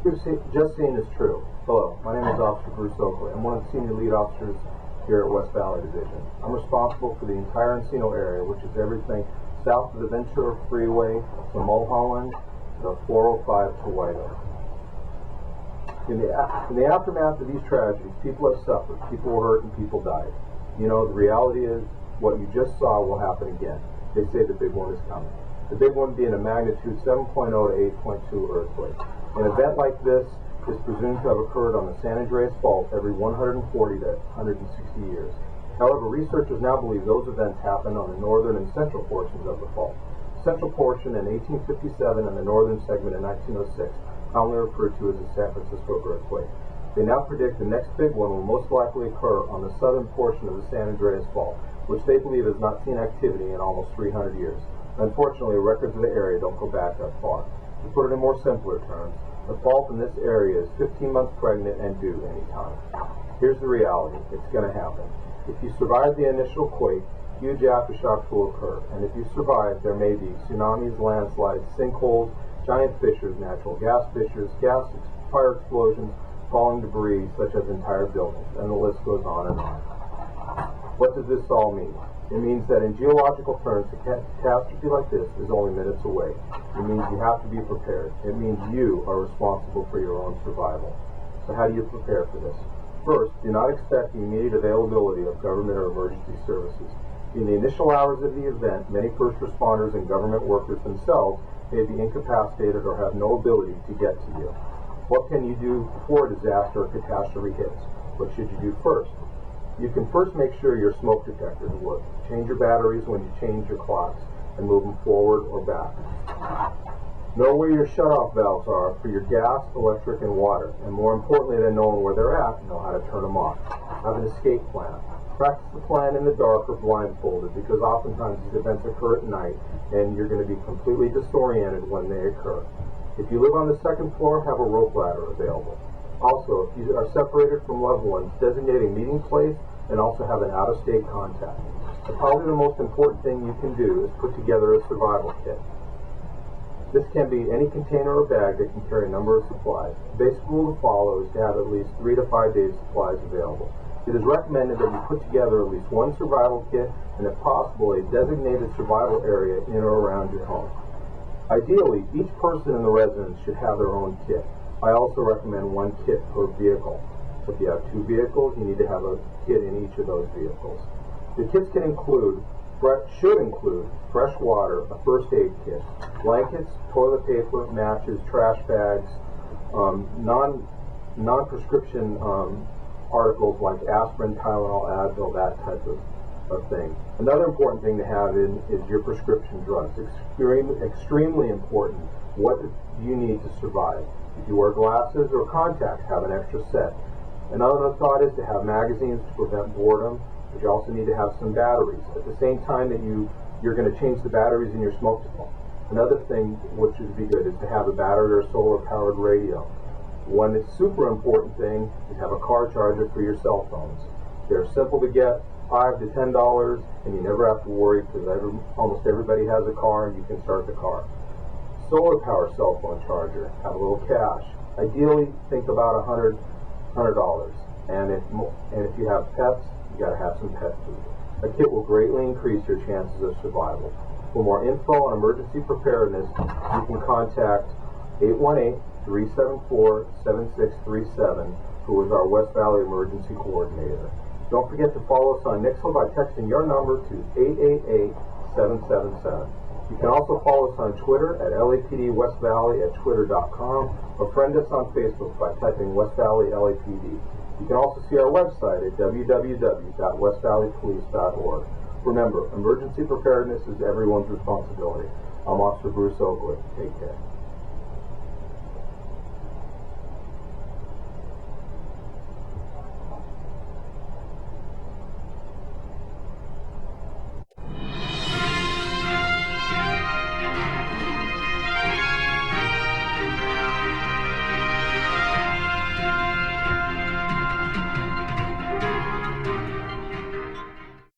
you've just seen is true. Hello, my name is Officer Bruce Oakley. I'm one of the senior lead officers here at West Valley Division. I'm responsible for the entire Encino area, which is everything south of the Ventura Freeway to Mulholland, to 405 to White Oak. In the aftermath of these tragedies, people have suffered, people were hurt, and people died. You know, the reality is, what you just saw will happen again. They say the big one is coming. The big one being a magnitude 7.0 to 8.2 earthquake. An event like this is presumed to have occurred on the San Andreas Fault every 140 to 160 years. However, researchers now believe those events happened on the northern and central portions of the fault. The central portion in 1857 and the northern segment in 1906, commonly referred to as the San Francisco earthquake. They now predict the next big one will most likely occur on the southern portion of the San Andreas Fault, which they believe has not seen activity in almost 300 years. Unfortunately, records of the area don't go back that far. To put it in more simpler terms, the fault in this area is 15 months pregnant and due anytime. Here's the reality. It's going to happen. If you survive the initial quake, huge aftershocks will occur. And if you survive, there may be tsunamis, landslides, sinkholes, giant fissures, natural gas fissures, fire explosions, falling debris such as entire buildings, and the list goes on and on. What does this all mean? It means that in geological terms, a catastrophe like this is only minutes away. It means you have to be prepared. It means you are responsible for your own survival. So how do you prepare for this? First, do not expect the immediate availability of government or emergency services. In the initial hours of the event, many first responders and government workers themselves may be incapacitated or have no ability to get to you. What can you do before a disaster or catastrophe hits? What should you do first? You can first make sure your smoke detectors work. Change your batteries when you change your clocks and move them forward or back. Know where your shutoff valves are for your gas, electric, and water. And more importantly than knowing where they're at, know how to turn them off. Have an escape plan. Practice the plan in the dark or blindfolded, because oftentimes these events occur at night and you're going to be completely disoriented when they occur. If you live on the second floor, have a rope ladder available. Also, if you are separated from loved ones, designate a meeting place and also have an out-of-state contact. But probably the most important thing you can do is put together a survival kit. This can be any container or bag that can carry a number of supplies. The basic rule to follow is to have at least 3 to 5 days supplies available. It is recommended that you put together at least one survival kit and, if possible, a designated survival area in or around your home. Ideally, each person in the residence should have their own kit. I also recommend one kit per vehicle. If you have 2 vehicles, you need to have a kit in each of those vehicles. The kits should include fresh water, a first aid kit, blankets, toilet paper, matches, trash bags, non-prescription articles like aspirin, Tylenol, Advil, that type of thing. Another important thing to have is your prescription drugs. Extremely important. What do you need to survive? If you wear glasses or contacts, have an extra set. Another thought is to have magazines to prevent boredom, but you also need to have some batteries. At the same time that you're going to change the batteries in your smoke detector. Another thing which would be good is to have a battery or solar-powered radio. One super important thing is have a car charger for your cell phones. They're simple to get, $5 to $10, and you never have to worry because almost everybody has a car and you can start the car. Solar power cell phone charger, have a little cash. Ideally, think about $100. And if you have pets, you got to have some pet food. A kit will greatly increase your chances of survival. For more info on emergency preparedness, you can contact 818-374-7637, who is our West Valley Emergency Coordinator. Don't forget to follow us on Nixle by texting your number to 888-777. You can also follow us on Twitter at LAPD West Valley at twitter.com, or friend us on Facebook by typing West Valley LAPD. You can also see our website at www.westvalleypolice.org. Remember, emergency preparedness is everyone's responsibility. I'm Officer Bruce Oakley. Take care.